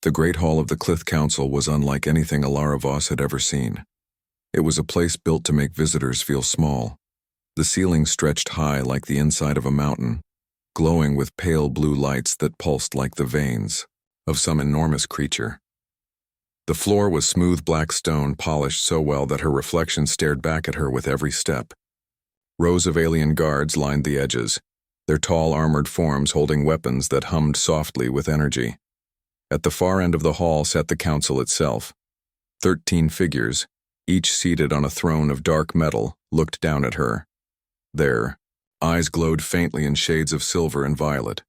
The Great Hall of the Clith Council was unlike anything Alara Voss had ever seen. It was a place built to make visitors feel small. The ceiling stretched high like the inside of a mountain, glowing with pale blue lights that pulsed like the veins of some enormous creature. The floor was smooth black stone polished so well that her reflection stared back at her with every step. Rows of alien guards lined the edges, their tall armored forms holding weapons that hummed softly with energy. At the far end of the hall sat the council itself. 13 figures, each seated on a throne of dark metal, looked down at her. Their eyes glowed faintly in shades of silver and violet.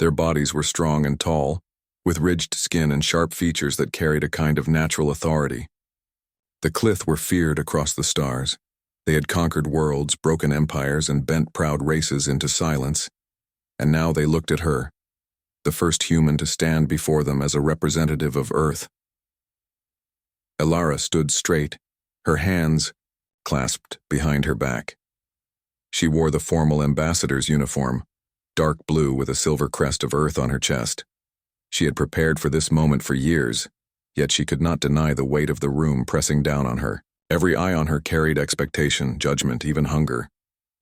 Their bodies were strong and tall, with ridged skin and sharp features that carried a kind of natural authority. The Clith were feared across the stars. They had conquered worlds, broken empires, and bent proud races into silence. And now they looked at her, the first human to stand before them as a representative of Earth. Alara stood straight, her hands clasped behind her back. She wore the formal ambassador's uniform, dark blue with a silver crest of Earth on her chest. She had prepared for this moment for years, yet she could not deny the weight of the room pressing down on her. Every eye on her carried expectation, judgment, even hunger.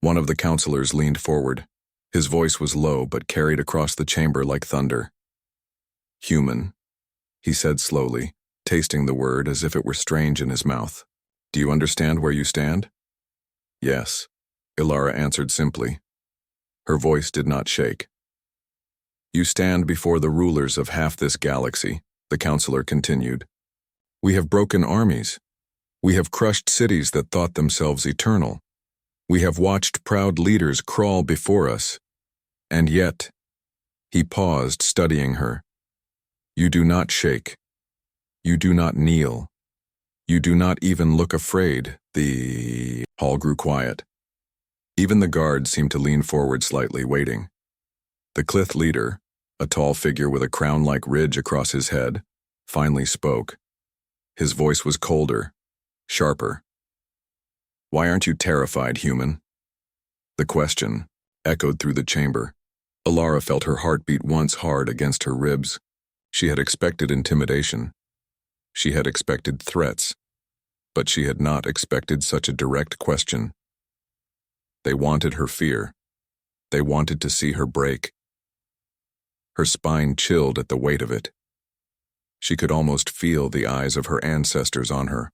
One of the counselors leaned forward. His voice was low but carried across the chamber like thunder. "Human," he said slowly, tasting the word as if it were strange in his mouth. "Do you understand where you stand?" "Yes," Alara answered simply. Her voice did not shake. "You stand before the rulers of half this galaxy," the counselor continued. "We have broken armies. We have crushed cities that thought themselves eternal. We have watched proud leaders crawl before us. And yet," he paused, studying her, "you do not shake. You do not kneel. You do not even look afraid." The hall grew quiet. Even the guards seemed to lean forward slightly, waiting. The Clith leader, a tall figure with a crown-like ridge across his head, finally spoke. His voice was colder, sharper. "Why aren't you terrified, human?" The question echoed through the chamber. Alara felt her heart beat once hard against her ribs. She had expected intimidation. She had expected threats. But she had not expected such a direct question. They wanted her fear. They wanted to see her break. Her spine chilled at the weight of it. She could almost feel the eyes of her ancestors on her,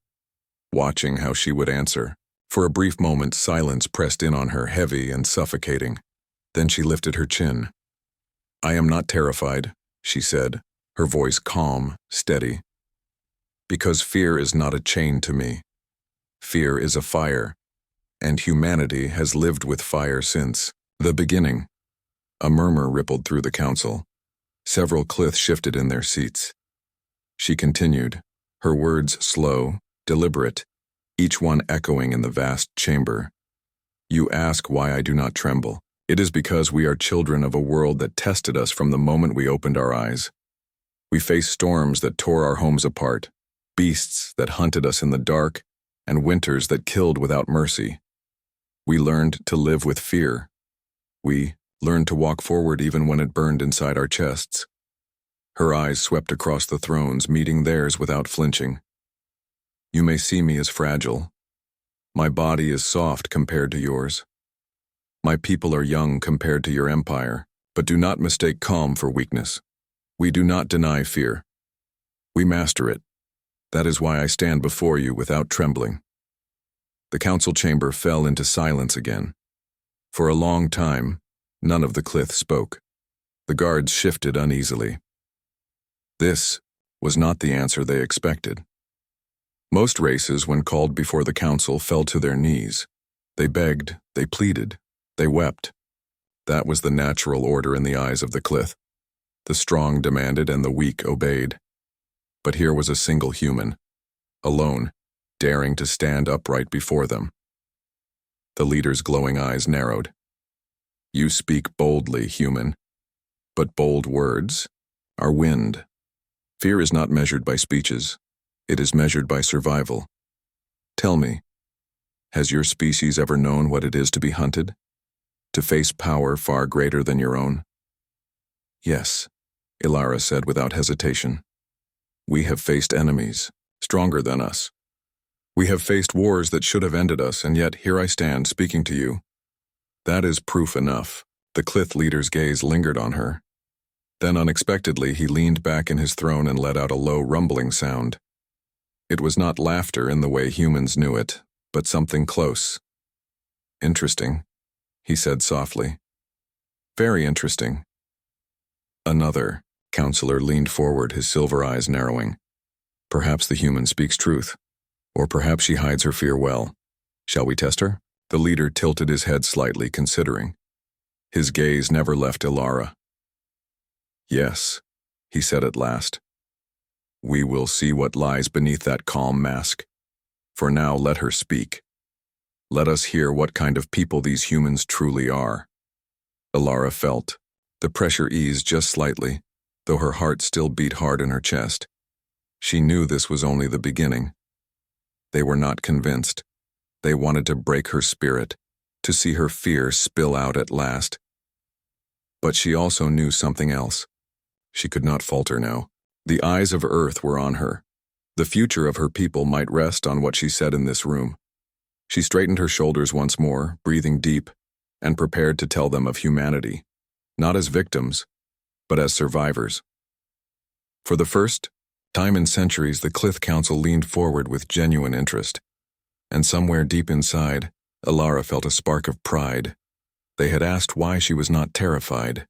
watching how she would answer. For a brief moment, silence pressed in on her, heavy and suffocating. Then she lifted her chin. "I am not terrified," she said, her voice calm, steady. "Because fear is not a chain to me. Fear is a fire, and humanity has lived with fire since the beginning." A murmur rippled through the council. Several Clith shifted in their seats. She continued, her words slow, deliberate, each one echoing in the vast chamber. "You ask why I do not tremble. It is because we are children of a world that tested us from the moment we opened our eyes. We faced storms that tore our homes apart, beasts that hunted us in the dark, and winters that killed without mercy. We learned to live with fear. We learned to walk forward even when it burned inside our chests." Her eyes swept across the thrones, meeting theirs without flinching. "You may see me as fragile. My body is soft compared to yours. My people are young compared to your empire, but do not mistake calm for weakness. We do not deny fear. We master it. That is why I stand before you without trembling." The council chamber fell into silence again. For a long time, none of the Clith spoke. The guards shifted uneasily. This was not the answer they expected. Most races, when called before the council, fell to their knees. They begged, they pleaded, they wept. That was the natural order in the eyes of the Clith. The strong demanded and the weak obeyed. But here was a single human, alone, daring to stand upright before them. The leader's glowing eyes narrowed. "You speak boldly, human, but bold words are wind. Fear is not measured by speeches. It is measured by survival. Tell me, has your species ever known what it is to be hunted? To face power far greater than your own?" "Yes," Alara said without hesitation. We have faced enemies, stronger than us. We have faced wars that should have ended us, and yet here I stand speaking to you. That is proof enough. The Clith leader's gaze lingered on her. Then unexpectedly he leaned back in his throne and let out a low rumbling sound. It was not laughter in the way humans knew it, but something close. Interesting, he said softly. Very interesting. Another counselor leaned forward, his silver eyes narrowing. Perhaps the human speaks truth, or perhaps she hides her fear well. Shall we test her? The leader tilted his head slightly, considering. His gaze never left Ilara. Yes, he said at last. We will see what lies beneath that calm mask. For now, let her speak. Let us hear what kind of people these humans truly are. Ilara felt. The pressure eased just slightly, though her heart still beat hard in her chest. She knew this was only the beginning. They were not convinced. They wanted to break her spirit, to see her fear spill out at last. But she also knew something else. She could not falter now. The eyes of Earth were on her. The future of her people might rest on what she said in this room. She straightened her shoulders once more, breathing deep, and prepared to tell them of humanity, not as victims, but as survivors. For the first time in centuries, the Clith Council leaned forward with genuine interest. And somewhere deep inside, Ilara felt a spark of pride. They had asked why she was not terrified.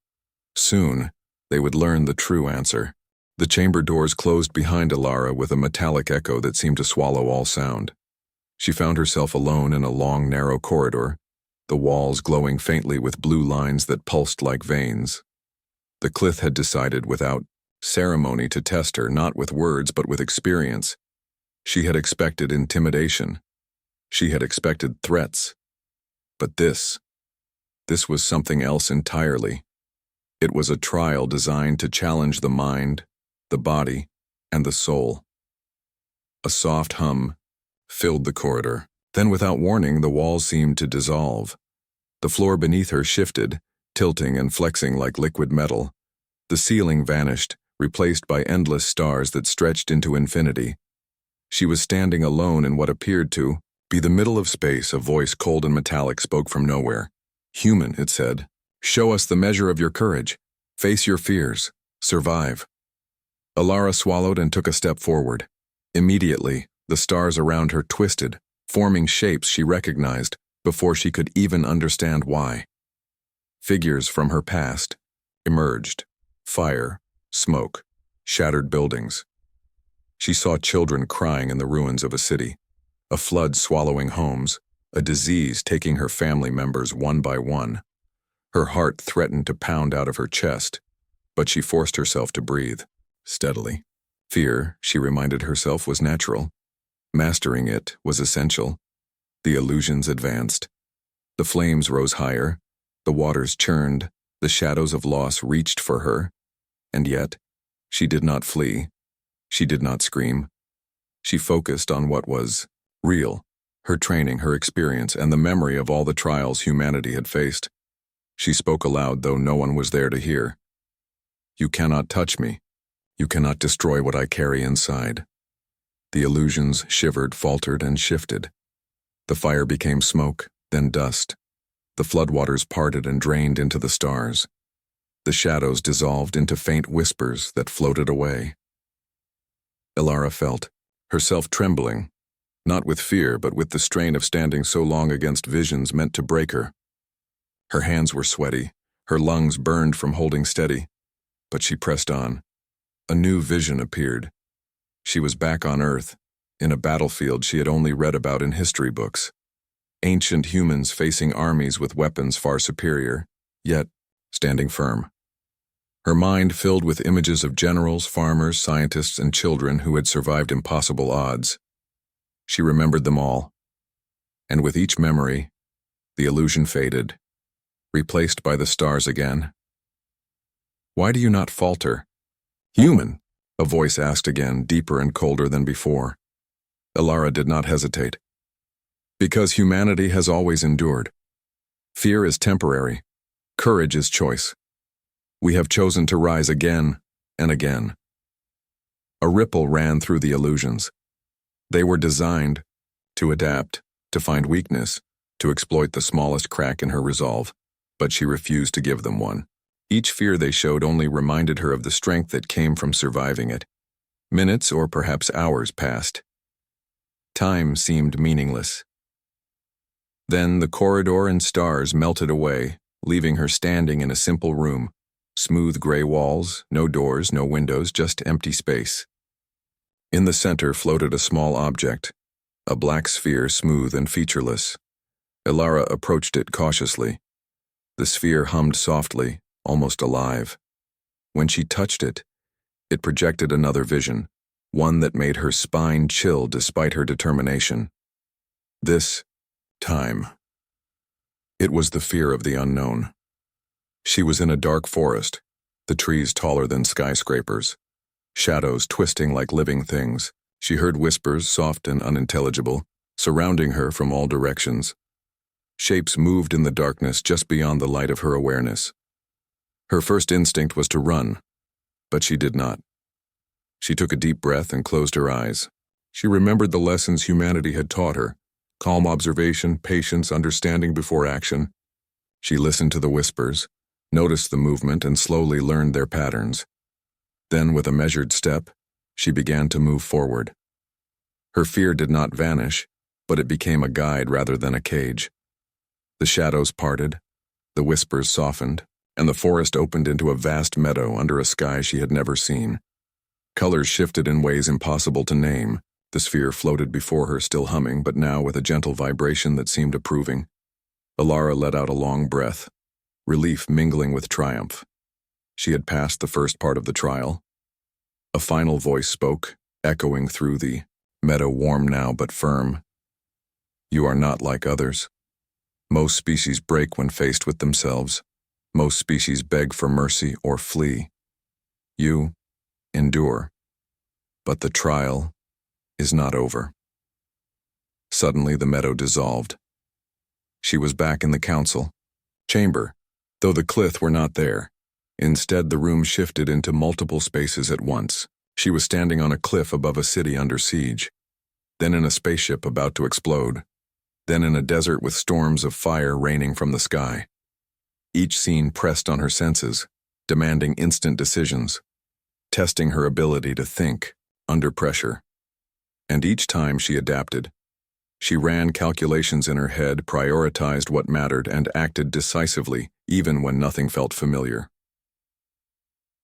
Soon, they would learn the true answer. The chamber doors closed behind Ilara with a metallic echo that seemed to swallow all sound. She found herself alone in a long, narrow corridor, the walls glowing faintly with blue lines that pulsed like veins. The Clith had decided without ceremony to test her, not with words but with experience. She had expected intimidation. She had expected threats. But this was something else entirely. It was a trial designed to challenge the mind, the body, and the soul. A soft hum filled the corridor. Then, without warning, the walls seemed to dissolve. The floor beneath her shifted, tilting and flexing like liquid metal. The ceiling vanished, replaced by endless stars that stretched into infinity. She was standing alone in what appeared to be the middle of space. A voice cold and metallic spoke from nowhere. Human, it said. Show us the measure of your courage. Face your fears. Survive. Ilara swallowed and took a step forward. Immediately, the stars around her twisted, forming shapes she recognized before she could even understand why. Figures from her past emerged. Fire, smoke, shattered buildings. She saw children crying in the ruins of a city, a flood swallowing homes, a disease taking her family members one by one. Her heart threatened to pound out of her chest, but she forced herself to breathe, steadily. Fear, she reminded herself, was natural. Mastering it was essential. The illusions advanced. The flames rose higher, the waters churned, the shadows of loss reached for her. And yet, she did not flee. She did not scream. She focused on what was real, her training, her experience, and the memory of all the trials humanity had faced. She spoke aloud, though no one was there to hear. You cannot touch me. You cannot destroy what I carry inside. The illusions shivered, faltered, and shifted. The fire became smoke, then dust. The floodwaters parted and drained into the stars. The shadows dissolved into faint whispers that floated away. Ilara felt herself trembling, not with fear, but with the strain of standing so long against visions meant to break her. Her hands were sweaty, her lungs burned from holding steady, but she pressed on. A new vision appeared. She was back on Earth, in a battlefield she had only read about in history books. Ancient humans facing armies with weapons far superior, yet standing firm. Her mind filled with images of generals, farmers, scientists, and children who had survived impossible odds. She remembered them all. And with each memory, the illusion faded, replaced by the stars again. Why do you not falter? Human, a voice asked again, deeper and colder than before. Ilara did not hesitate. Because humanity has always endured. Fear is temporary. Courage is choice. We have chosen to rise again and again. A ripple ran through the illusions. They were designed to adapt, to find weakness, to exploit the smallest crack in her resolve, but she refused to give them one. Each fear they showed only reminded her of the strength that came from surviving it. Minutes or perhaps hours passed. Time seemed meaningless. Then the corridor and stars melted away, leaving her standing in a simple room. Smooth gray walls, no doors, no windows, just empty space. In the center floated a small object, a black sphere smooth and featureless. Ilara approached it cautiously. The sphere hummed softly, almost alive. When she touched it, it projected another vision, one that made her spine chill despite her determination. This time. It was the fear of the unknown. She was in a dark forest, the trees taller than skyscrapers, shadows twisting like living things. She heard whispers, soft and unintelligible, surrounding her from all directions. Shapes moved in the darkness just beyond the light of her awareness. Her first instinct was to run, but she did not. She took a deep breath and closed her eyes. She remembered the lessons humanity had taught her: calm observation, patience, understanding before action. She listened to the whispers, noticed the movement, and slowly learned their patterns. Then, with a measured step, she began to move forward. Her fear did not vanish, but it became a guide rather than a cage. The shadows parted, the whispers softened, and the forest opened into a vast meadow under a sky she had never seen. Colors shifted in ways impossible to name. The sphere floated before her, still humming, but now with a gentle vibration that seemed approving. Ilara let out a long breath, relief mingling with triumph. She had passed the first part of the trial. A final voice spoke, echoing through the meadow, warm now but firm. You are not like others. Most species break when faced with themselves. Most species beg for mercy or flee. You endure. But the trial is not over. Suddenly the meadow dissolved. She was back in the council chamber, though the Clith were not there. Instead, the room shifted into multiple spaces at once. She was standing on a cliff above a city under siege, then in a spaceship about to explode, then in a desert with storms of fire raining from the sky. Each scene pressed on her senses, demanding instant decisions, testing her ability to think under pressure. And each time she adapted. She ran calculations in her head, prioritized what mattered, and acted decisively, even when nothing felt familiar.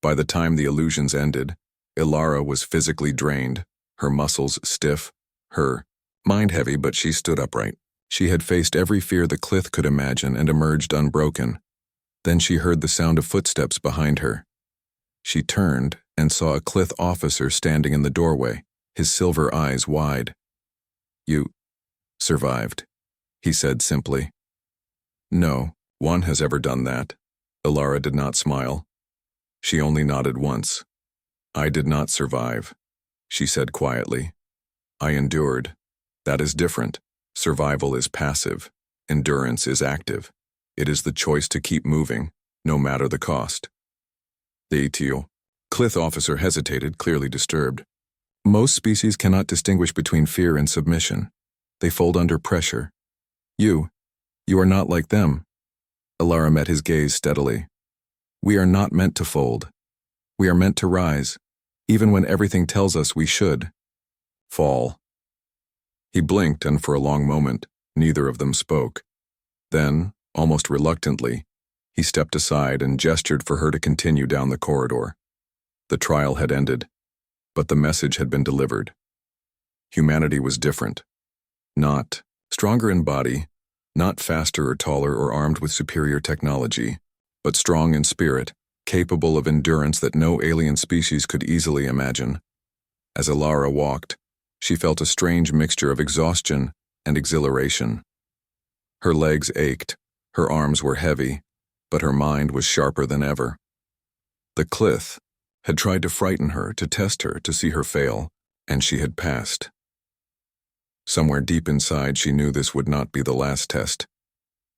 By the time the illusions ended, Ilara was physically drained, her muscles stiff, her mind heavy, but she stood upright. She had faced every fear the Clith could imagine and emerged unbroken. Then she heard the sound of footsteps behind her. She turned and saw a Clith officer standing in the doorway, his silver eyes wide. You survived, he said simply. No one has ever done that. Ilara did not smile. She only nodded once. I did not survive, she said quietly. I endured. That is different. Survival is passive. Endurance is active. It is the choice to keep moving, no matter the cost. The Clith officer hesitated, clearly disturbed. Most species cannot distinguish between fear and submission. They fold under pressure. You are not like them. Ilara met his gaze steadily. We are not meant to fold. We are meant to rise, even when everything tells us we should. Fall. He blinked, and for a long moment, neither of them spoke. Then, almost reluctantly, he stepped aside and gestured for her to continue down the corridor. The trial had ended, but the message had been delivered. Humanity was different. Not stronger in body, not faster or taller or armed with superior technology, but strong in spirit, capable of endurance that no alien species could easily imagine. As Ilara walked, she felt a strange mixture of exhaustion and exhilaration. Her legs ached, her arms were heavy, but her mind was sharper than ever. The Clith had tried to frighten her, to test her, to see her fail, and she had passed. Somewhere deep inside, she knew this would not be the last test.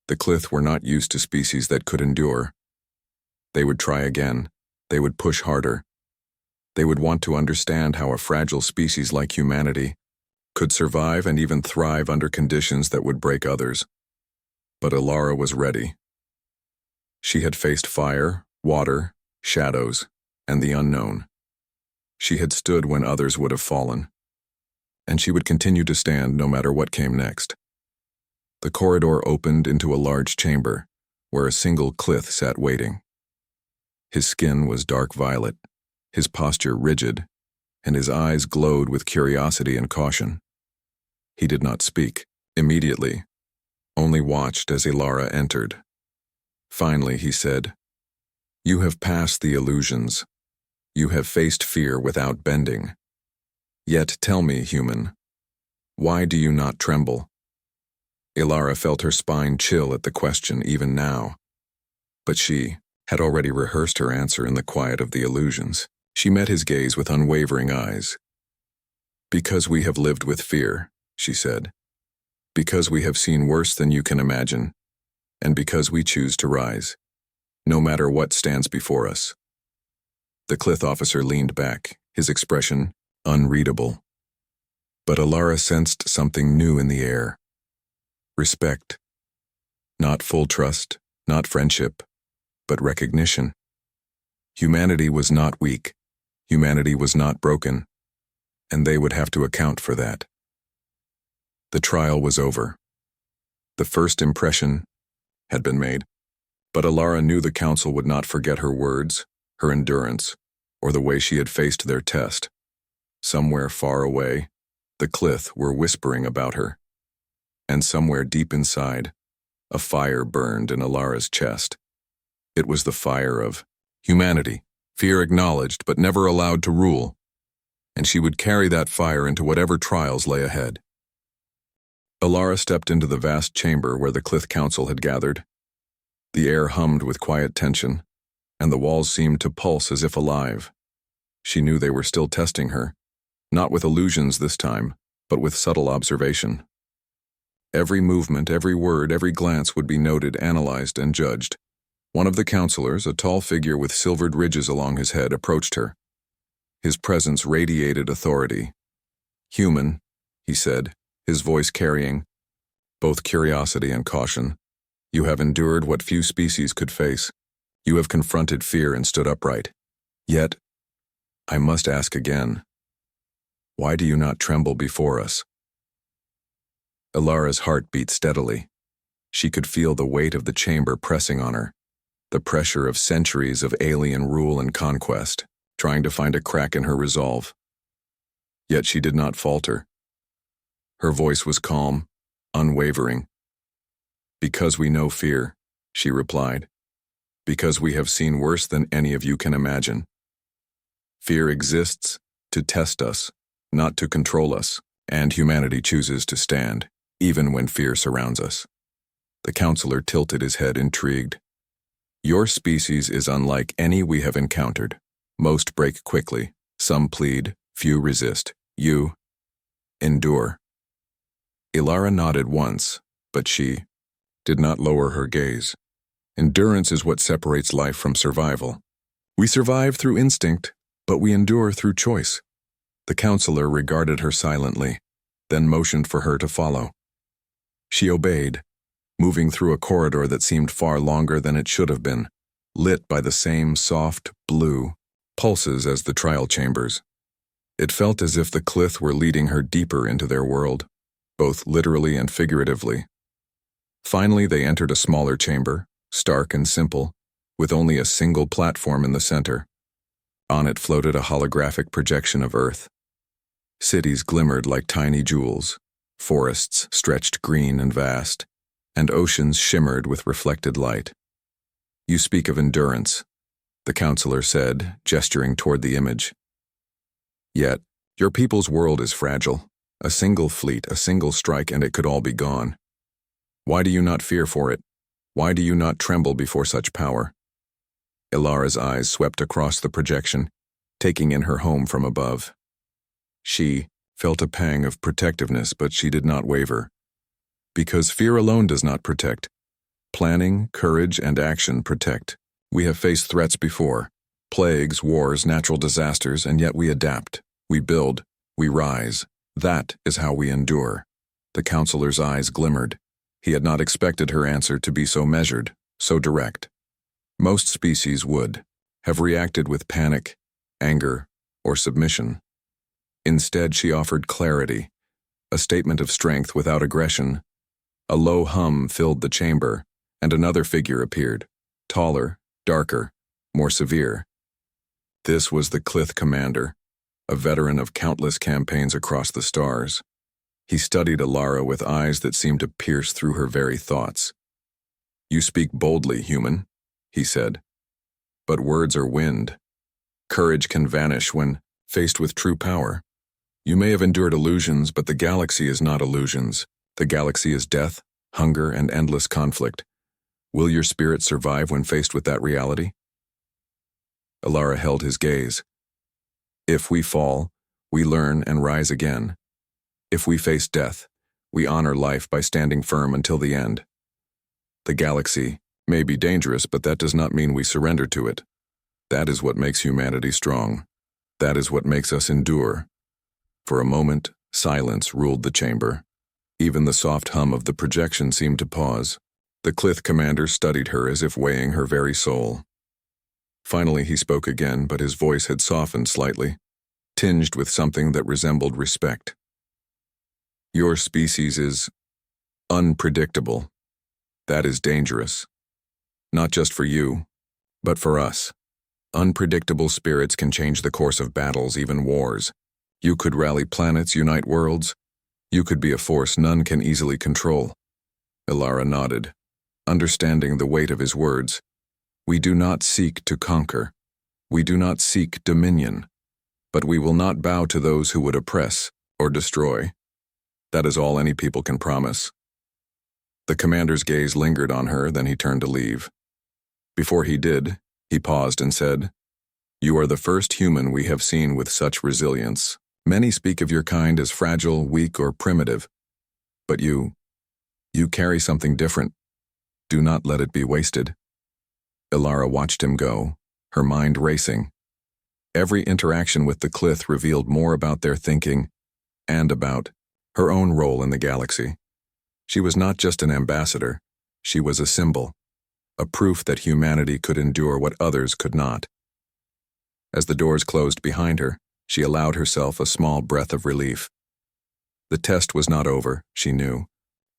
The Clith were not used to species that could endure. They would try again. They would push harder. They would want to understand how a fragile species like humanity could survive and even thrive under conditions that would break others. But Ilara was ready. She had faced fire, water, shadows, and the unknown. She had stood when others would have fallen, and she would continue to stand no matter what came next. The corridor opened into a large chamber, where a single Clith sat waiting. His skin was dark violet, his posture rigid, and his eyes glowed with curiosity and caution. He did not speak immediately, only watched as Ilara entered. Finally, he said, "You have passed the illusions. You have faced fear without bending. Yet tell me, human, why do you not tremble?" Ilara felt her spine chill at the question even now. But she had already rehearsed her answer in the quiet of the illusions. She met his gaze with unwavering eyes. "Because we have lived with fear," she said. "Because we have seen worse than you can imagine, and because we choose to rise, no matter what stands before us." The Clith officer leaned back, his expression unreadable. But Ilara sensed something new in the air. Respect. Not full trust, not friendship, but recognition. Humanity was not weak. Humanity was not broken, and they would have to account for that. The trial was over. The first impression had been made, but Ilara knew the council would not forget her words, her endurance, or the way she had faced their test. Somewhere far away, the Clith were whispering about her, and somewhere deep inside, a fire burned in Ilara's chest. It was the fire of humanity, fear acknowledged but never allowed to rule, and she would carry that fire into whatever trials lay ahead. Ilara stepped into the vast chamber where the Clith Council had gathered. The air hummed with quiet tension, and the walls seemed to pulse as if alive. She knew they were still testing her, not with illusions this time, but with subtle observation. Every movement, every word, every glance would be noted, analyzed, and judged. One of the counselors, a tall figure with silvered ridges along his head, approached her. His presence radiated authority. "Human," he said, his voice carrying both curiosity and caution. "You have endured what few species could face. You have confronted fear and stood upright. Yet, I must ask again, why do you not tremble before us?" Ilara's heart beat steadily. She could feel the weight of the chamber pressing on her, the pressure of centuries of alien rule and conquest, trying to find a crack in her resolve. Yet she did not falter. Her voice was calm, unwavering. "Because we know fear," she replied. "Because we have seen worse than any of you can imagine. Fear exists to test us, not to control us, and humanity chooses to stand, even when fear surrounds us." The counselor tilted his head, intrigued. "Your species is unlike any we have encountered. Most break quickly, some plead, few resist. You endure." Ilara nodded once, but she did not lower her gaze. Endurance is what separates life from survival. We survive through instinct, but we endure through choice. The counselor regarded her silently, then motioned for her to follow. She obeyed, moving through a corridor that seemed far longer than it should have been, lit by the same soft, blue pulses as the trial chambers. It felt as if the Clith were leading her deeper into their world, both literally and figuratively. Finally, they entered a smaller chamber, stark and simple, with only a single platform in the center. On it floated a holographic projection of Earth. Cities glimmered like tiny jewels, forests stretched green and vast, and oceans shimmered with reflected light. "You speak of endurance," the counselor said, gesturing toward the image. "Yet, your people's world is fragile. A single fleet, a single strike, and it could all be gone. Why do you not fear for it? Why do you not tremble before such power?" Ilara's eyes swept across the projection, taking in her home from above. She felt a pang of protectiveness, but she did not waver. Because fear alone does not protect. Planning, courage, and action protect. We have faced threats before, Plagues, wars, natural disasters, and yet we adapt. We build. We rise. That is how we endure. The counselor's eyes glimmered. He had not expected her answer to be so measured, so direct. Most species would have reacted with panic, anger, or submission. Instead, she offered clarity, a statement of strength without aggression. A low hum filled the chamber, and another figure appeared, taller, darker, more severe. This was the Clith commander, a veteran of countless campaigns across the stars. He studied Alara with eyes that seemed to pierce through her very thoughts. "You speak boldly, human," he said. "But words are wind. Courage can vanish when faced with true power. You may have endured illusions, but the galaxy is not illusions. The galaxy is death, hunger, and endless conflict. Will your spirit survive when faced with that reality?" Alara held his gaze. "If we fall, we learn and rise again. If we face death, we honor life by standing firm until the end. The galaxy may be dangerous, but that does not mean we surrender to it. That is what makes humanity strong. That is what makes us endure." For a moment, silence ruled the chamber. Even the soft hum of the projection seemed to pause. The Clith commander studied her as if weighing her very soul. Finally, he spoke again, but his voice had softened slightly, tinged with something that resembled respect. "Your species is unpredictable. That is dangerous. Not just for you, but for us. Unpredictable spirits can change the course of battles, even wars. You could rally planets, unite worlds. You could be a force none can easily control." Alara nodded, understanding the weight of his words. "We do not seek to conquer. We do not seek dominion. But we will not bow to those who would oppress or destroy. That is all any people can promise." The commander's gaze lingered on her, then he turned to leave. Before he did, he paused and said, "You are the first human we have seen with such resilience. Many speak of your kind as fragile, weak, or primitive. But you carry something different. Do not let it be wasted." Alara watched him go, her mind racing. Every interaction with the Clith revealed more about their thinking and about her own role in the galaxy. She was not just an ambassador, she was a symbol, a proof that humanity could endure what others could not. As the doors closed behind her, she allowed herself a small breath of relief. The test was not over, she knew,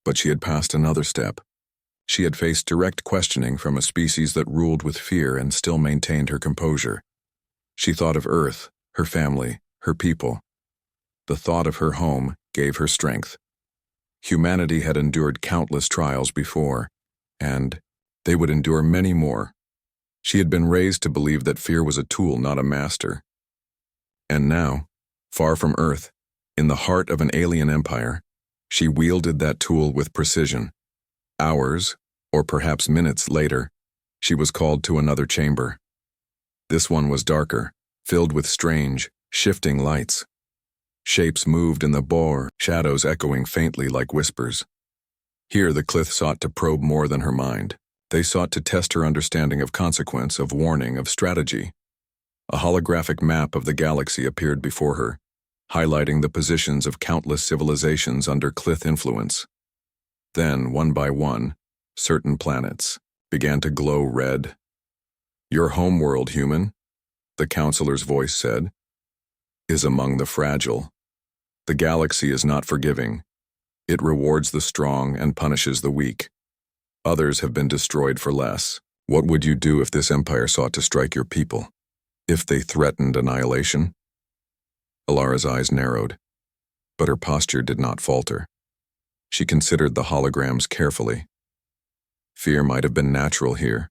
but she had passed another step. She had faced direct questioning from a species that ruled with fear and still maintained her composure. She thought of Earth, her family, her people. The thought of her home gave her strength. Humanity had endured countless trials before, and they would endure many more. She had been raised to believe that fear was a tool, not a master. And now, far from Earth, in the heart of an alien empire, she wielded that tool with precision. Hours, or perhaps minutes later, she was called to another chamber. This one was darker, filled with strange, shifting lights. Shapes moved in the bore, shadows echoing faintly like whispers. Here the Clith sought to probe more than her mind. They sought to test her understanding of consequence, of warning, of strategy. A holographic map of the galaxy appeared before her, highlighting the positions of countless civilizations under Clith influence. Then, one by one, certain planets began to glow red. "Your homeworld, human," the counselor's voice said, "is among the fragile. The galaxy is not forgiving. It rewards the strong and punishes the weak. Others have been destroyed for less. What would you do if this empire sought to strike your people? If they threatened annihilation?" Alara's eyes narrowed, but her posture did not falter. She considered the holograms carefully. Fear might have been natural here,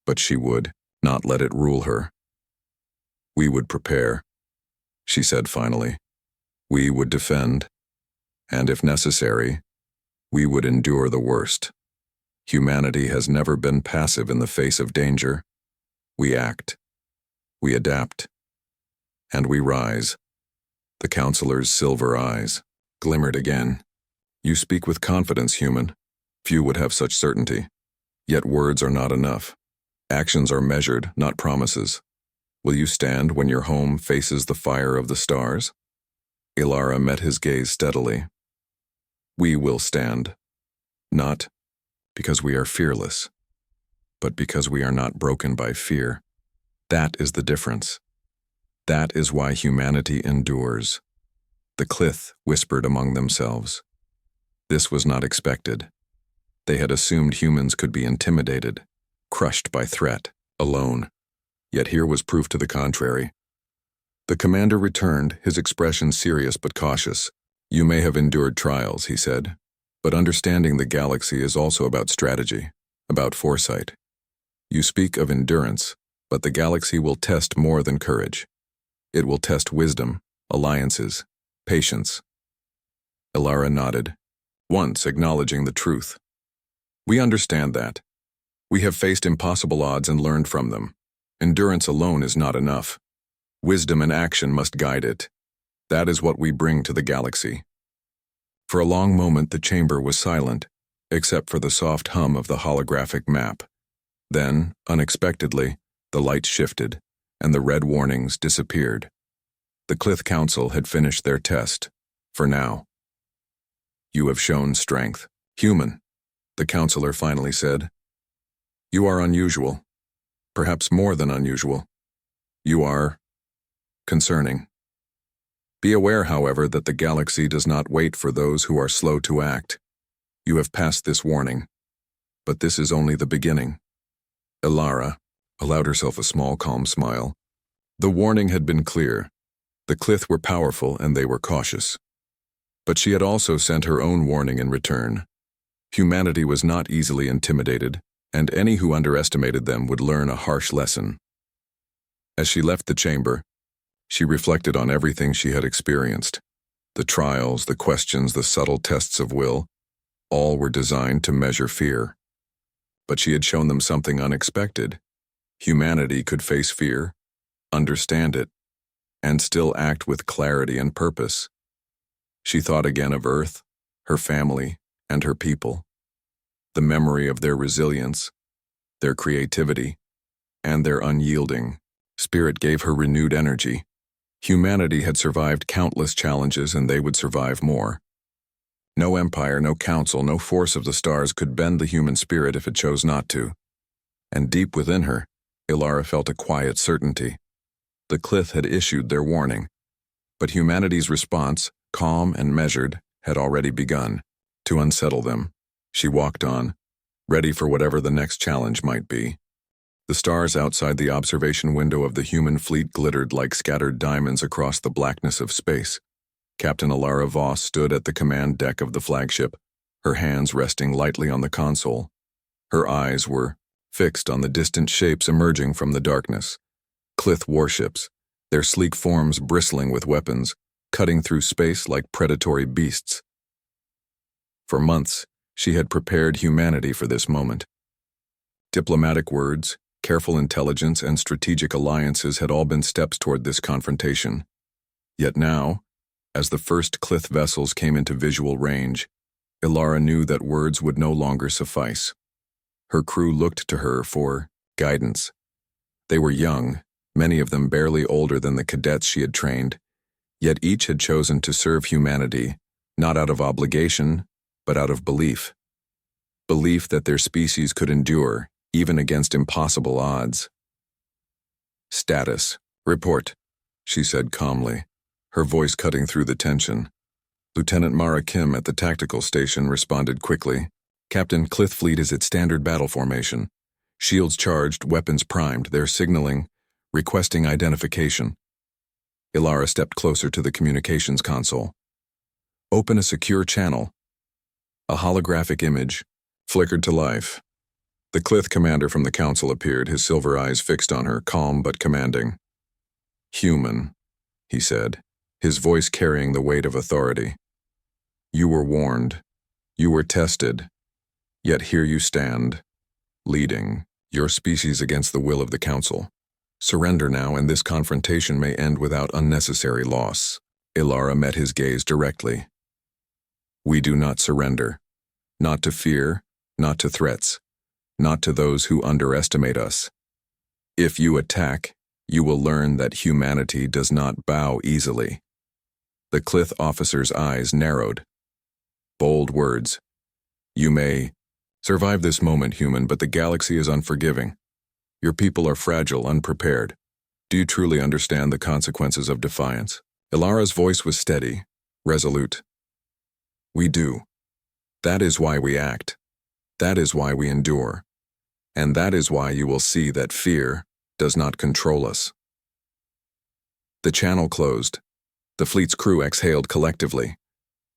but she would not let it rule her. "We would prepare," she said finally. "We would defend, and if necessary, we would endure the worst. Humanity has never been passive in the face of danger. We act, we adapt, and we rise." The counselor's silver eyes glimmered again. "You speak with confidence, human. Few would have such certainty. Yet words are not enough. Actions are measured, not promises. Will you stand when your home faces the fire of the stars? Ilara met his gaze steadily. We will stand. Not because we are fearless, but because we are not broken by fear. That is the difference. That is why humanity endures. The Clith whispered among themselves. This was not expected. They had assumed humans could be intimidated, crushed by threat, alone. Yet here was proof to the contrary. The commander returned, his expression serious but cautious. You may have endured trials, he said, but understanding the galaxy is also about strategy, about foresight. You speak of endurance, but the galaxy will test more than courage. It will test wisdom, alliances, patience. Ilara nodded, once acknowledging the truth. We understand that. We have faced impossible odds and learned from them. Endurance alone is not enough. Wisdom and action must guide it. That is what we bring to the galaxy. For a long moment the chamber was silent, except for the soft hum of the holographic map. Then, unexpectedly, the lights shifted, and the red warnings disappeared. The Clith Council had finished their test, for now. You have shown strength. Human, the counselor finally said. You are unusual. Perhaps more than unusual. You are concerning. Be aware, however, that the galaxy does not wait for those who are slow to act. You have passed this warning. But this is only the beginning. Ilara allowed herself a small, calm smile. The warning had been clear. The Clith were powerful and they were cautious. But she had also sent her own warning in return. Humanity was not easily intimidated, and any who underestimated them would learn a harsh lesson. As she left the chamber, she reflected on everything she had experienced. The trials, the questions, the subtle tests of will, all were designed to measure fear. But she had shown them something unexpected. Humanity could face fear, understand it, and still act with clarity and purpose. She thought again of Earth, her family, and her people. The memory of their resilience, their creativity, and their unyielding spirit gave her renewed energy. Humanity had survived countless challenges and they would survive more. No empire, no council, no force of the stars could bend the human spirit if it chose not to. And deep within her, Ilara felt a quiet certainty. The Clith had issued their warning, but humanity's response, calm and measured, had already begun. To unsettle them, she walked on, ready for whatever the next challenge might be. The stars outside the observation window of the human fleet glittered like scattered diamonds across the blackness of space. Captain Ilara Voss stood at the command deck of the flagship, her hands resting lightly on the console. Her eyes were fixed on the distant shapes emerging from the darkness. Clith warships, their sleek forms bristling with weapons, cutting through space like predatory beasts. For months, she had prepared humanity for this moment. Diplomatic words, careful intelligence, and strategic alliances had all been steps toward this confrontation. Yet now, as the first Clith vessels came into visual range, Ilara knew that words would no longer suffice. Her crew looked to her for guidance. They were young, many of them barely older than the cadets she had trained, yet each had chosen to serve humanity, not out of obligation, but out of belief. Belief that their species could endure, even against impossible odds. Status. Report, she said calmly, her voice cutting through the tension. Lieutenant Mara Kim at the tactical station responded quickly. Captain, Clith Fleet is at standard battle formation. Shields charged, weapons primed, they're signaling, requesting identification. Ilara stepped closer to the communications console. Open a secure channel. A holographic image flickered to life. The Clith commander from the council appeared, his silver eyes fixed on her, calm but commanding. Human, he said, his voice carrying the weight of authority. You were warned. You were tested. Yet here you stand, leading your species against the will of the council. Surrender now, and this confrontation may end without unnecessary loss. Ilara met his gaze directly. We do not surrender. Not to fear, not to threats, not to those who underestimate us. If you attack, You will learn that humanity does not bow easily. The Clith officer's eyes narrowed. Bold words. You may survive this moment, human, but the galaxy is unforgiving. Your people are fragile, unprepared. Do you truly understand the consequences of defiance? Ilara's voice was steady, resolute. We do. That is why we act. That is why we endure. And that is why you will see that fear does not control us. The channel closed. The fleet's crew exhaled collectively.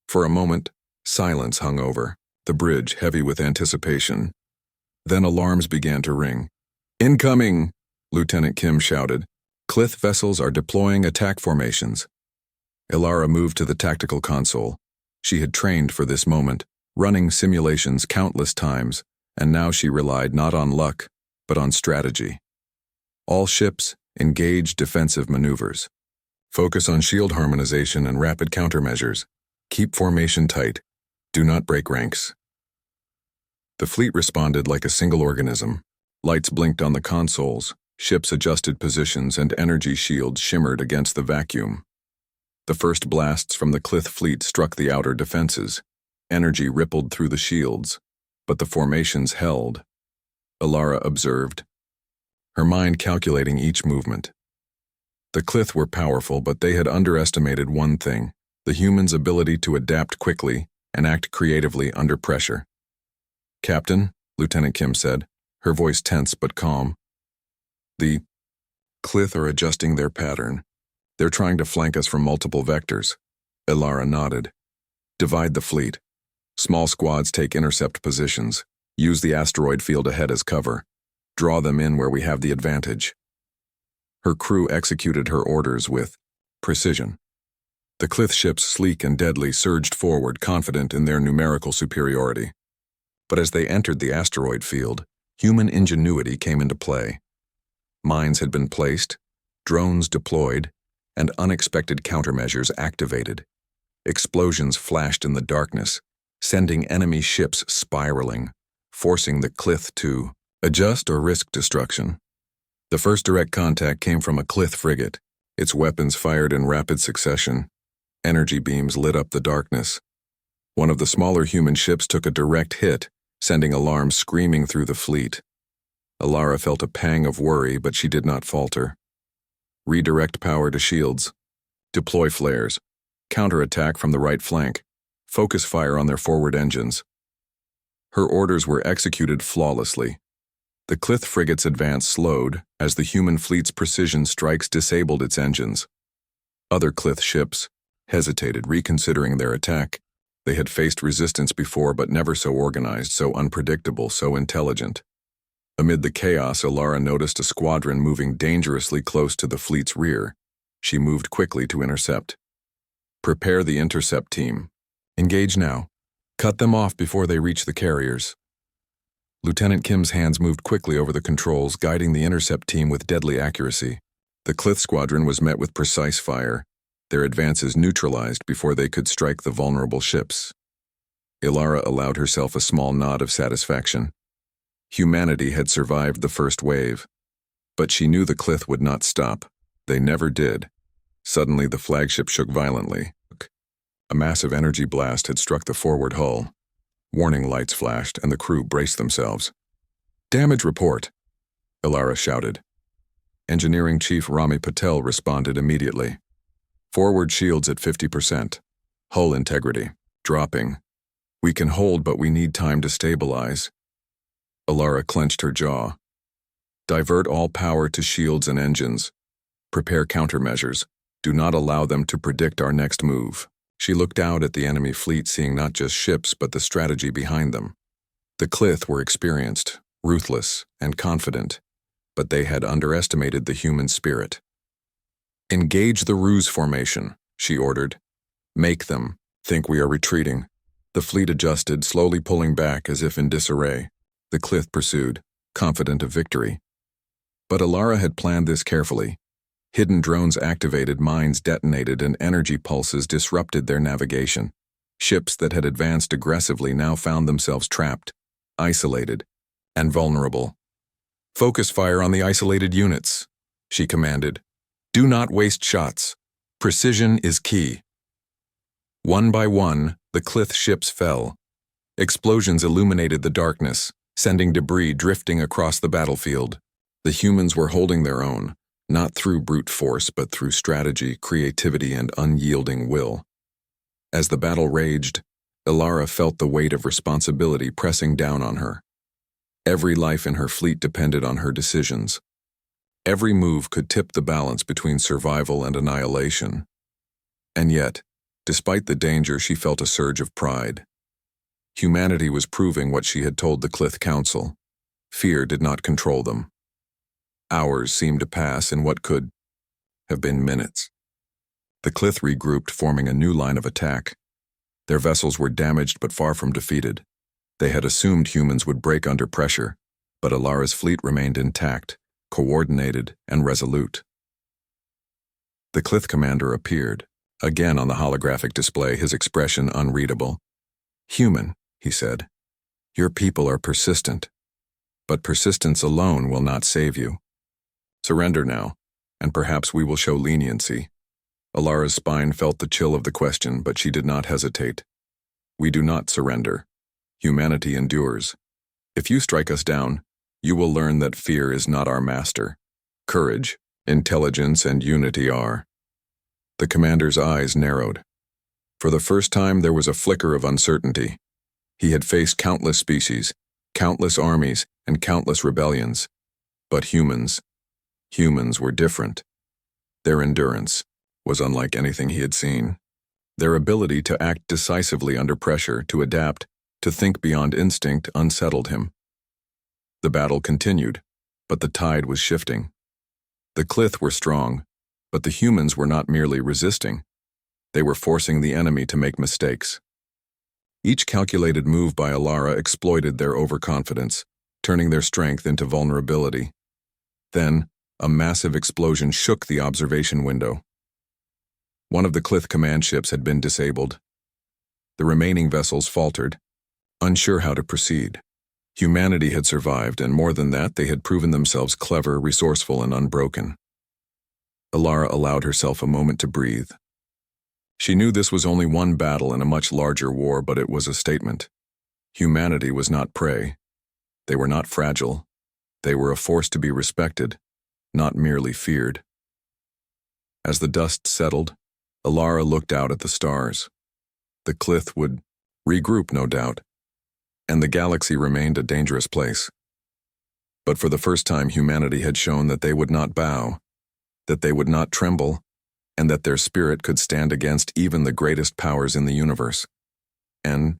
For a moment, silence hung over the bridge, heavy with anticipation. Then alarms began to ring. Incoming! Lieutenant Kim shouted. Clith vessels are deploying attack formations. Ilara moved to the tactical console. She had trained for this moment, running simulations countless times, and now she relied not on luck, but on strategy. All ships, engage defensive maneuvers. Focus on shield harmonization and rapid countermeasures. Keep formation tight. Do not break ranks. The fleet responded like a single organism. Lights blinked on the consoles, ships adjusted positions, and energy shields shimmered against the vacuum. The first blasts from the Clith fleet struck the outer defenses. Energy rippled through the shields, but the formations held. Ilara observed, her mind calculating each movement. The Clith were powerful, but they had underestimated one thing: the humans' ability to adapt quickly and act creatively under pressure. Captain, Lieutenant Kim said, her voice tense but calm. The Clith are adjusting their pattern. They're trying to flank us from multiple vectors. Ilara nodded. Divide the fleet. Small squads take intercept positions. Use the asteroid field ahead as cover. Draw them in where we have the advantage. Her crew executed her orders with precision. The Clith ships, sleek and deadly, surged forward, confident in their numerical superiority. But as they entered the asteroid field, human ingenuity came into play. Mines had been placed, drones deployed, and unexpected countermeasures activated. Explosions flashed in the darkness, sending enemy ships spiraling, forcing the Clith to adjust or risk destruction. The first direct contact came from a Clith frigate, its weapons fired in rapid succession. Energy beams lit up the darkness. One of the smaller human ships took a direct hit, sending alarms screaming through the fleet. Ilara felt a pang of worry, but she did not falter. Redirect power to shields. Deploy flares. Counterattack from the right flank. Focus fire on their forward engines. Her orders were executed flawlessly. The Clith frigate's advance slowed as the human fleet's precision strikes disabled its engines. Other Clith ships hesitated, reconsidering their attack. They had faced resistance before, but never so organized, so unpredictable, so intelligent. Amid the chaos, Ilara noticed a squadron moving dangerously close to the fleet's rear. She moved quickly to intercept. Prepare the intercept team. Engage now. Cut them off before they reach the carriers. Lieutenant Kim's hands moved quickly over the controls, guiding the intercept team with deadly accuracy. The Clith squadron was met with precise fire, their advances neutralized before they could strike the vulnerable ships. Ilara allowed herself a small nod of satisfaction. Humanity had survived the first wave. But she knew the Clith would not stop. They never did. Suddenly, the flagship shook violently. A massive energy blast had struck the forward hull. Warning lights flashed, and the crew braced themselves. Damage report, Ilara shouted. Engineering Chief Rami Patel responded immediately. Forward shields at 50%. Hull integrity dropping. We can hold, but we need time to stabilize. Ilara clenched her jaw. Divert all power to shields and engines. Prepare countermeasures. Do not allow them to predict our next move. She looked out at the enemy fleet, seeing not just ships, but the strategy behind them. The Clith were experienced, ruthless, and confident, but they had underestimated the human spirit. Engage the ruse formation, she ordered. Make them think we are retreating. The fleet adjusted, slowly pulling back as if in disarray. The Clith pursued, confident of victory. But Ilara had planned this carefully. Hidden drones activated, mines detonated, and energy pulses disrupted their navigation. Ships that had advanced aggressively now found themselves trapped, isolated, and vulnerable. Focus fire on the isolated units, she commanded. Do not waste shots. Precision is key. One by one, the Clith ships fell. Explosions illuminated the darkness, sending debris drifting across the battlefield. The humans were holding their own, not through brute force but through strategy, creativity, and unyielding will. As the battle raged, Ilara felt the weight of responsibility pressing down on her. Every life in her fleet depended on her decisions. Every move could tip the balance between survival and annihilation. And yet, despite the danger, she felt a surge of pride. Humanity was proving what she had told the Clith Council. Fear did not control them. Hours seemed to pass in what could have been minutes. The Clith regrouped, forming a new line of attack. Their vessels were damaged but far from defeated. They had assumed humans would break under pressure, but Ilara's fleet remained intact, coordinated, and resolute. The Clith commander appeared, again on the holographic display, his expression unreadable. Human, he said, your people are persistent, but persistence alone will not save you. Surrender now, and perhaps we will show leniency. Ilara's spine felt the chill of the question, but she did not hesitate. We do not surrender. Humanity endures. If you strike us down, you will learn that fear is not our master. Courage, intelligence, and unity are. The commander's eyes narrowed. For the first time, there was a flicker of uncertainty. He had faced countless species, countless armies, and countless rebellions. But humans were different. Their endurance was unlike anything he had seen. Their ability to act decisively under pressure, to adapt, to think beyond instinct, unsettled him. The battle continued, but the tide was shifting. The Clith were strong, but the humans were not merely resisting. They were forcing the enemy to make mistakes. Each calculated move by Ilara exploited their overconfidence, turning their strength into vulnerability. Then, a massive explosion shook the observation window. One of the Clith command ships had been disabled. The remaining vessels faltered, unsure how to proceed. Humanity had survived, and more than that, they had proven themselves clever, resourceful, and unbroken. Ilara allowed herself a moment to breathe. She knew this was only one battle in a much larger war, but it was a statement. Humanity was not prey. They were not fragile. They were a force to be respected, not merely feared. As the dust settled, Ilara looked out at the stars. The Clith would regroup, no doubt, and the galaxy remained a dangerous place. But for the first time, humanity had shown that they would not bow, that they would not tremble, and that their spirit could stand against even the greatest powers in the universe. And,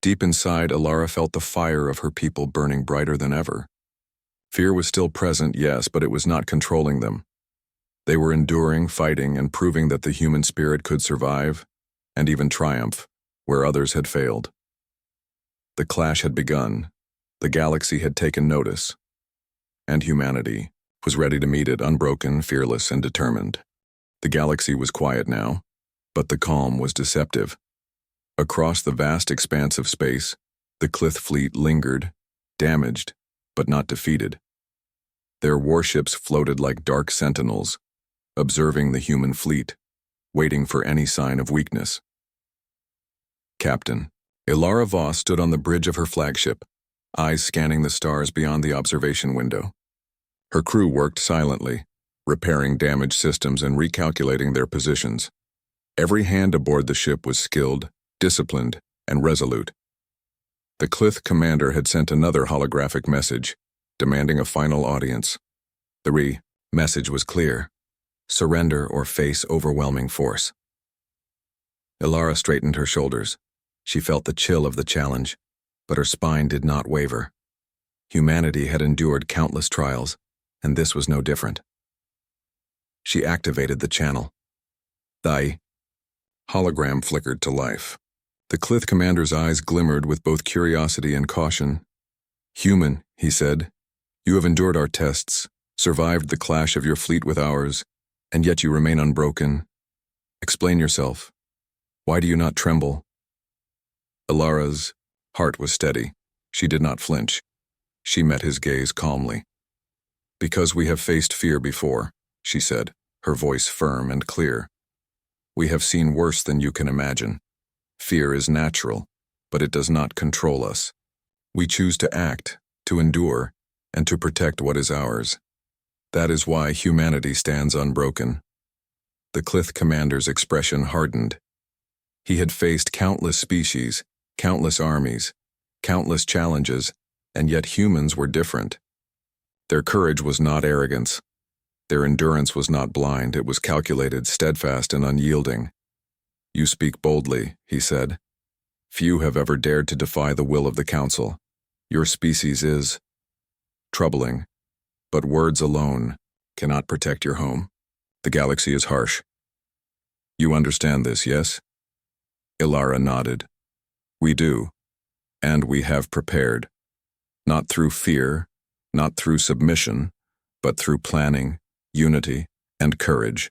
deep inside, Ilara felt the fire of her people burning brighter than ever. Fear was still present, yes, but it was not controlling them. They were enduring, fighting, and proving that the human spirit could survive, and even triumph, where others had failed. The clash had begun. The galaxy had taken notice. And humanity was ready to meet it, unbroken, fearless, and determined. The galaxy was quiet now, but the calm was deceptive. Across the vast expanse of space, the Clith fleet lingered, damaged, but not defeated. Their warships floated like dark sentinels, observing the human fleet, waiting for any sign of weakness. Captain Ilara Voss stood on the bridge of her flagship, eyes scanning the stars beyond the observation window. Her crew worked silently, repairing damaged systems and recalculating their positions. Every hand aboard the ship was skilled, disciplined, and resolute. The Clith commander had sent another holographic message, demanding a final audience. The message was clear: surrender or face overwhelming force. Ilara straightened her shoulders. She felt the chill of the challenge, but her spine did not waver. Humanity had endured countless trials, and this was no different. She activated the channel. The hologram flickered to life. The Clith commander's eyes glimmered with both curiosity and caution. Human, he said, you have endured our tests, survived the clash of your fleet with ours, and yet you remain unbroken. Explain yourself. Why do you not tremble? Ilara's heart was steady. She did not flinch. She met his gaze calmly. Because we have faced fear before. she said, her voice firm and clear. We have seen worse than you can imagine. Fear is natural, but it does not control us. We choose to act, to endure, and to protect what is ours. That is why humanity stands unbroken. The Clith commander's expression hardened. He had faced countless species, countless armies, countless challenges, and yet humans were different. Their courage was not arrogance. Their endurance was not blind, it was calculated, steadfast, and unyielding. You speak boldly, he said. Few have ever dared to defy the will of the Council. Your species is troubling, but words alone cannot protect your home. The galaxy is harsh. You understand this, yes? Ilara nodded. We do, and we have prepared. Not through fear, not through submission, but through planning, unity, and courage.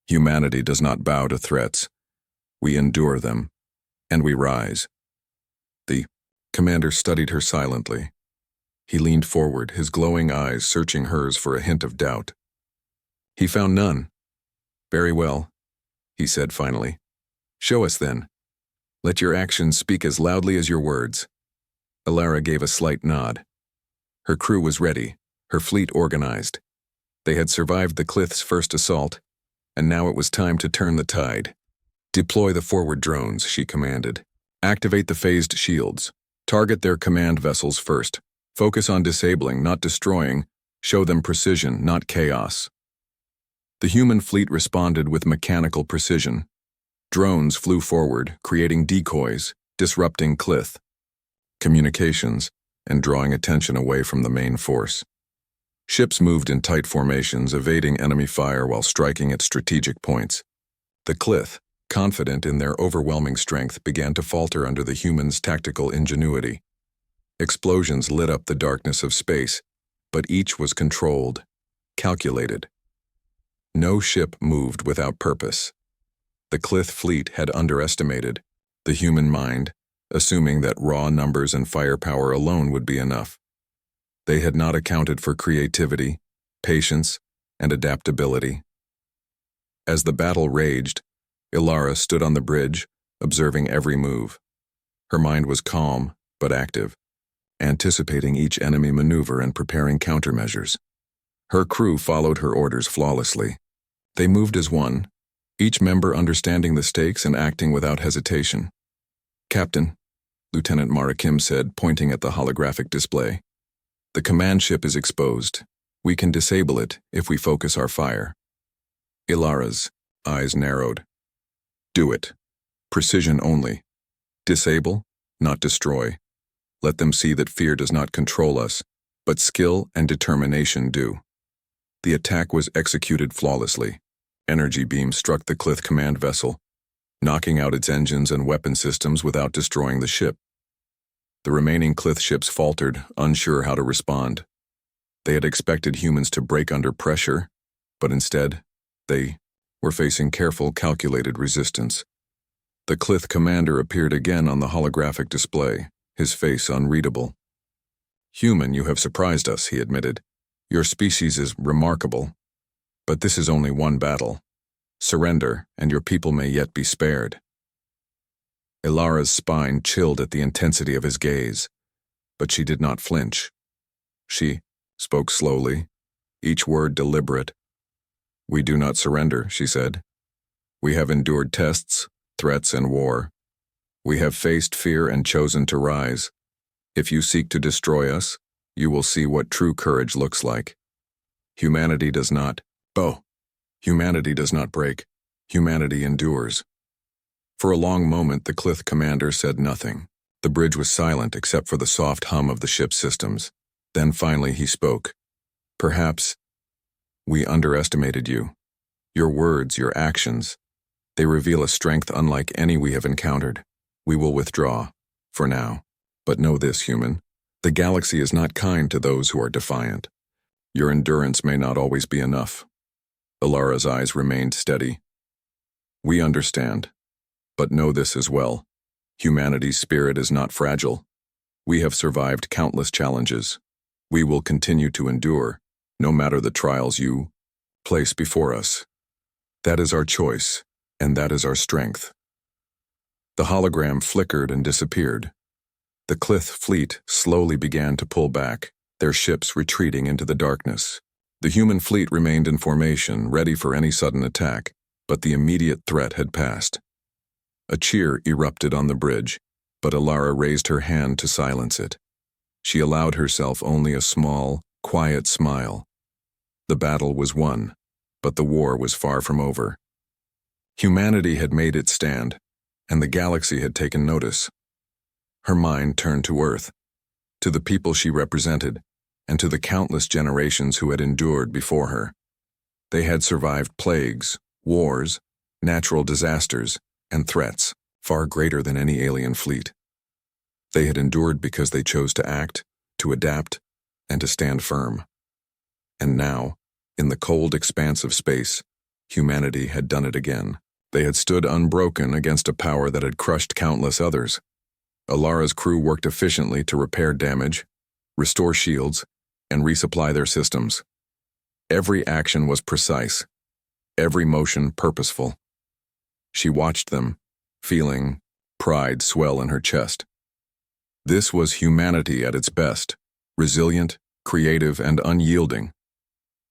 Humanity does not bow to threats. We endure them, and we rise. The commander studied her silently. He leaned forward, his glowing eyes searching hers for a hint of doubt. He found none. Very well, he said finally. Show us then. Let your actions speak as loudly as your words. Ilara gave a slight nod. Her crew was ready, her fleet organized. They had survived the Clith's first assault, and now it was time to turn the tide. Deploy the forward drones, she commanded. Activate the phased shields. Target their command vessels first. Focus on disabling, not destroying. Show them precision, not chaos. The human fleet responded with mechanical precision. Drones flew forward, creating decoys, disrupting Clith communications, and drawing attention away from the main force. Ships moved in tight formations, evading enemy fire while striking at strategic points. The Clith, confident in their overwhelming strength, began to falter under the humans' tactical ingenuity. Explosions lit up the darkness of space, but each was controlled, calculated. No ship moved without purpose. The Clith fleet had underestimated the human mind, assuming that raw numbers and firepower alone would be enough. They had not accounted for creativity, patience, and adaptability. As the battle raged, Ilara stood on the bridge, observing every move. Her mind was calm, but active, anticipating each enemy maneuver and preparing countermeasures. Her crew followed her orders flawlessly. They moved as one, each member understanding the stakes and acting without hesitation. Captain, Lieutenant Marakim said, pointing at the holographic display. The command ship is exposed. We can disable it if we focus our fire. Ilara's eyes narrowed. Do it. Precision only. Disable, not destroy. Let them see that fear does not control us, but skill and determination do. The attack was executed flawlessly. Energy beams struck the Clith command vessel, knocking out its engines and weapon systems without destroying the ship. The remaining Clith ships faltered, unsure how to respond. They had expected humans to break under pressure, but instead, they were facing careful, calculated resistance. The Clith commander appeared again on the holographic display, his face unreadable. Human, you have surprised us, he admitted. Your species is remarkable, but this is only one battle. Surrender, and your people may yet be spared. Ilara's spine chilled at the intensity of his gaze, but she did not flinch. She spoke slowly, each word deliberate. We do not surrender, she said. We have endured tests, threats, and war. We have faced fear and chosen to rise. If you seek to destroy us, you will see what true courage looks like. Humanity does not bow. Humanity does not break. Humanity endures. For a long moment, the Clith commander said nothing. The bridge was silent except for the soft hum of the ship's systems. Then finally he spoke. Perhaps we underestimated you. Your words, your actions, they reveal a strength unlike any we have encountered. We will withdraw, for now. But know this, human. The galaxy is not kind to those who are defiant. Your endurance may not always be enough. Ilara's eyes remained steady. We understand. But know this as well. Humanity's spirit is not fragile. We have survived countless challenges. We will continue to endure, no matter the trials you place before us. That is our choice, and that is our strength. The hologram flickered and disappeared. The Clith fleet slowly began to pull back, their ships retreating into the darkness. The human fleet remained in formation, ready for any sudden attack, but the immediate threat had passed. A cheer erupted on the bridge, but Alara raised her hand to silence it. She allowed herself only a small, quiet smile. The battle was won, but the war was far from over. Humanity had made its stand, and the galaxy had taken notice. Her mind turned to Earth, to the people she represented, and to the countless generations who had endured before her. They had survived plagues, wars, natural disasters, and threats far greater than any alien fleet. They had endured because they chose to act, to adapt, and to stand firm. And now, in the cold expanse of space, humanity had done it again. They had stood unbroken against a power that had crushed countless others. Alara's crew worked efficiently to repair damage, restore shields, and resupply their systems. Every action was precise, every motion purposeful. She watched them, feeling pride swell in her chest. This was humanity at its best, resilient, creative, and unyielding.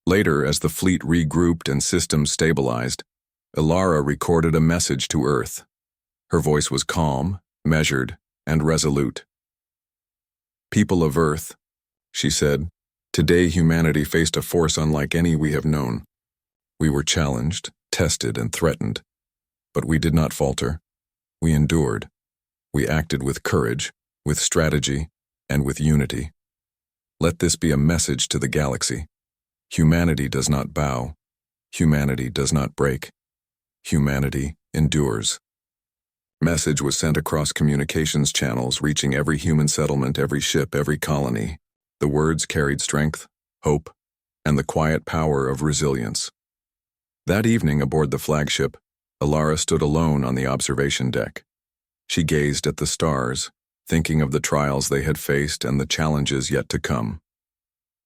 Later, as the fleet regrouped and systems stabilized, Alara recorded a message to Earth. Her voice was calm, measured, and resolute. "People of Earth," she said, "today humanity faced a force unlike any we have known. We were challenged, tested, and threatened. But we did not falter. We endured. We acted with courage, with strategy, and with unity. Let this be a message to the galaxy. Humanity does not bow. Humanity does not break. Humanity endures." Message was sent across communications channels, reaching every human settlement, every ship, every colony. The words carried strength, hope, and the quiet power of resilience. That evening aboard the flagship, Alara stood alone on the observation deck. She gazed at the stars, thinking of the trials they had faced and the challenges yet to come.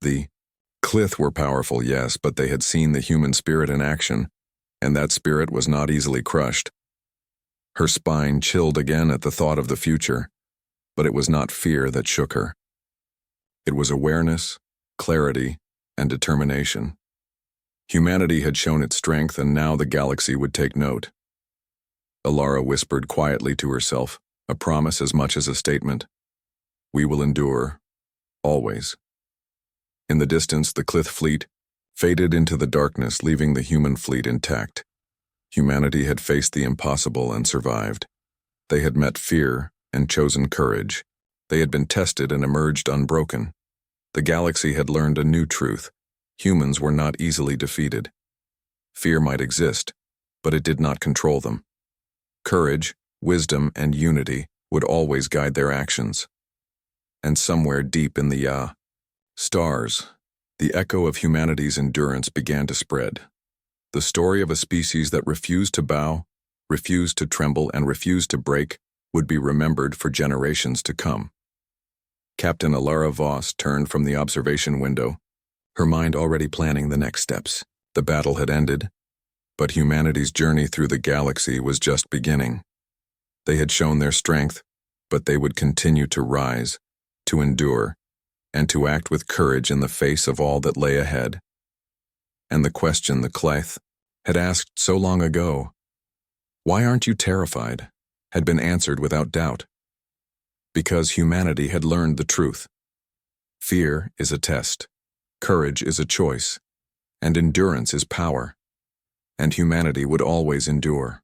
The Clith were powerful, yes, but they had seen the human spirit in action, and that spirit was not easily crushed. Her spine chilled again at the thought of the future, but it was not fear that shook her. It was awareness, clarity, and determination. Humanity had shown its strength, and now the galaxy would take note. Alara whispered quietly to herself, a promise as much as a statement. "We will endure, always." In the distance, the Clith fleet faded into the darkness, leaving the human fleet intact. Humanity had faced the impossible and survived. They had met fear and chosen courage. They had been tested and emerged unbroken. The galaxy had learned a new truth. Humans were not easily defeated. Fear might exist, but it did not control them. Courage, wisdom, and unity would always guide their actions. And somewhere deep in the stars, the echo of humanity's endurance began to spread. The story of a species that refused to bow, refused to tremble, and refused to break would be remembered for generations to come. Captain Alara Voss turned from the observation window, her mind already planning the next steps. The battle had ended, but humanity's journey through the galaxy was just beginning. They had shown their strength, but they would continue to rise, to endure, and to act with courage in the face of all that lay ahead. And the question the Clith had asked so long ago, "Why aren't you terrified?" had been answered without doubt. Because humanity had learned the truth. Fear is a test, courage is a choice, and endurance is power. And humanity would always endure.